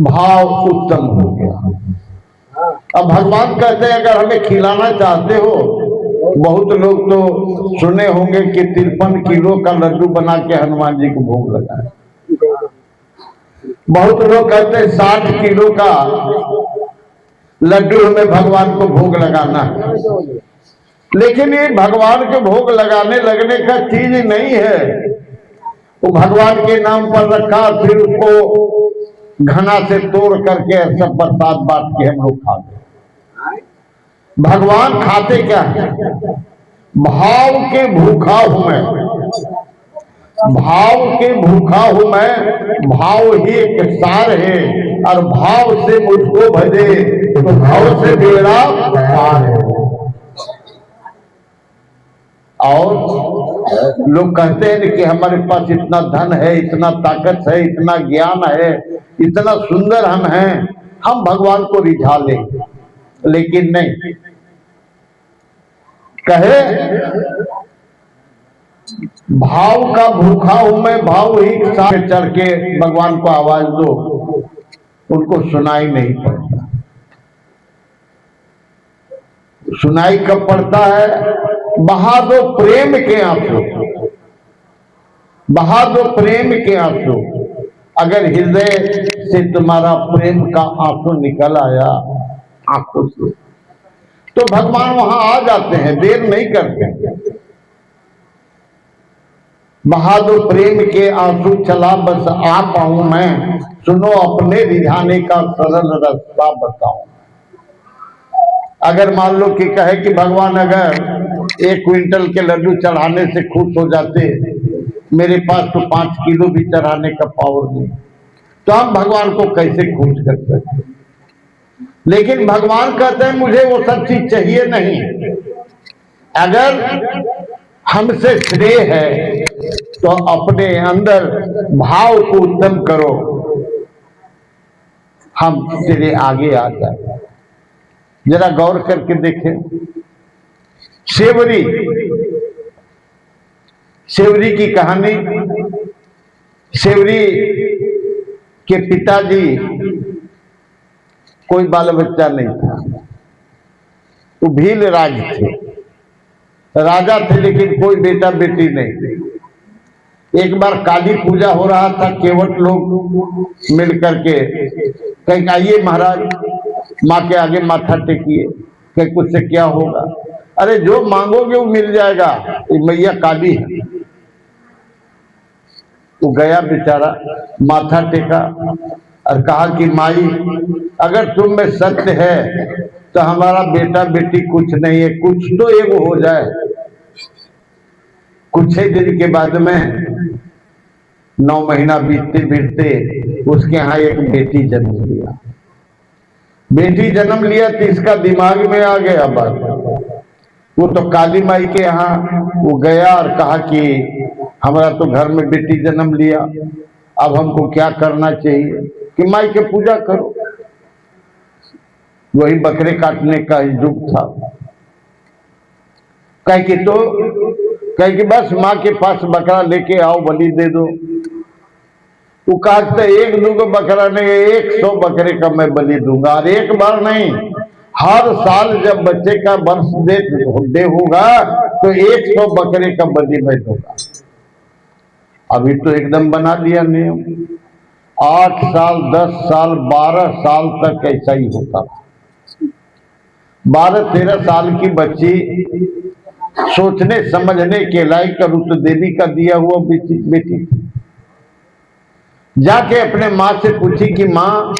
भाव उत्तम हो गया। अब भगवान कहते हैं अगर हमें खिलाना चाहते हो, बहुत लोग तो सुने होंगे कि 53 किलो का लड्डू बना के हनुमान जी को भोग लगाए। बहुत लोग कहते हैं 60 किलो का लड्डू हमें भगवान को भोग लगाना है। लेकिन ये भगवान के भोग लगाने लगने का चीज नहीं है। वो भगवान के नाम पर रखा, फिर उसको घना से तोड़ करके सब प्रसाद बांट के हम लोग खाते। भगवान खाते क्या है? भाव के भूखा हूं मैं, भाव के भूखा हूं मैं, भाव ही एक सार है, और भाव से मुझको भजे तो भाव से बेड़ा पार है। और लोग कहते हैं कि हमारे पास इतना धन है, इतना ताकत है, इतना ज्ञान है, इतना सुंदर हम हैं, हम भगवान को रिझा लें। लेकिन नहीं, कहे भाव का भूखा हूं मैं, भाव ही साथ चढ़ के भगवान को आवाज दो, उनको सुनाई नहीं पड़ता। सुनाई कब पड़ता है? बहा दो प्रेम के आंसू, बहा दो प्रेम के आंसू। अगर हृदय से तुम्हारा प्रेम का आंसू निकल आया आंखों से, तो भगवान वहां आ जाते हैं, देर नहीं करते। बहा दो प्रेम के आंसू, चला बस आ पाऊं मैं, सुनो अपने रिझाने का सरल रास्ता बताऊं। अगर मान लो कि कहे कि भगवान अगर 1 क्विंटल के लड्डू चढ़ाने से खुश हो जाते, मेरे पास तो 5 किलो भी चढ़ाने का पावर नहीं, तो हम भगवान को कैसे खुश कर सकते? लेकिन भगवान कहते हैं मुझे वो सब चीज चाहिए नहीं। अगर हमसे श्रेय है तो अपने अंदर भाव को उत्तम करो, हम तेरे आगे आ जाए। जरा गौर करके देखें, सेवरी की कहानी। सेवरी के पिताजी कोई बाल बच्चा नहीं था, वो भील राज थे, राजा थे, लेकिन कोई बेटा बेटी नहीं। एक बार काली पूजा हो रहा था, केवट लोग मिल करके कहीं आइए महाराज, माँ के आगे माथा टेकिए, कहीं कुछ से क्या होगा? अरे जो मांगोगे वो मिल जाएगा, ये मैया काली है। वो गया बेचारा, माथा टेका और कहा कि माई अगर तुम में सत्य है तो हमारा बेटा बेटी कुछ नहीं है, कुछ तो एगो हो जाए। कुछ ही दिन के बाद में 9 महीना बीतते बीतते उसके यहाँ एक बेटी जन्म लिया। बेटी जन्म लिया तो इसका दिमाग में आ गया बात। वो तो काली माई के यहाँ वो गया और कहा कि हमारा तो घर में बेटी जन्म लिया, अब हमको क्या करना चाहिए? कि माई के पूजा करो। वही बकरे काटने का युग था। कह कि बस माँ के पास बकरा लेके आओ, बलि दे दो। वो कहते 1-2 बकरा नहीं, 100 बकरे का मैं बलि दूंगा। और एक बार नहीं, हर साल जब बच्चे का बर्थडे होगा तो 100 बकरे का बलि मैं दूंगा। अभी तो एकदम बना दिया नियम। 8 साल, 10 साल, 12 साल तक ऐसा ही होता था। 12-13 साल की बच्ची सोचने समझने के लायक रुत देवी का दिया हुआ बेटी जाके अपने माँ से पूछी कि माँ,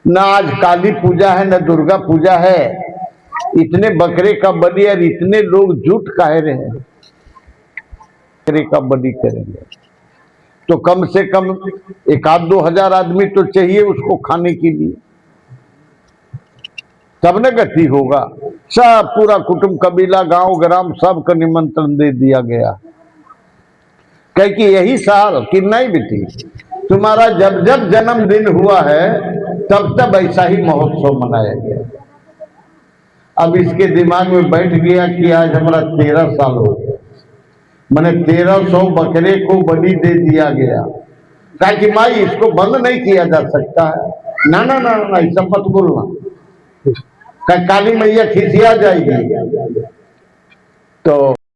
ना आज काली पूजा है ना दुर्गा पूजा है, इतने बकरे का बलि और इतने लोग जुट काहे रहे हैं, बकरे का बलि करेंगे तो कम से कम 1-2 हजार आदमी तो चाहिए उसको खाने के लिए, तब न गति होगा। सब पूरा कुटुंब कबीला गांव ग्राम सबका निमंत्रण दे दिया गया। कह कि यही साल कि नहीं बेटी, तुम्हारा जब जब जन्मदिन हुआ है तब तब ऐसा ही महोत्सव मनाया गया। अब इसके दिमाग में बैठ गया कि आज हमारा 13 साल हो गया, मैंने 1300 बकरे को बलि दे दिया गया। कहा कि माई इसको बंद नहीं किया जा सकता है। ना ना ना ना, ऐसा मत बोलना, काली मैया खिसिया जाएगी। तो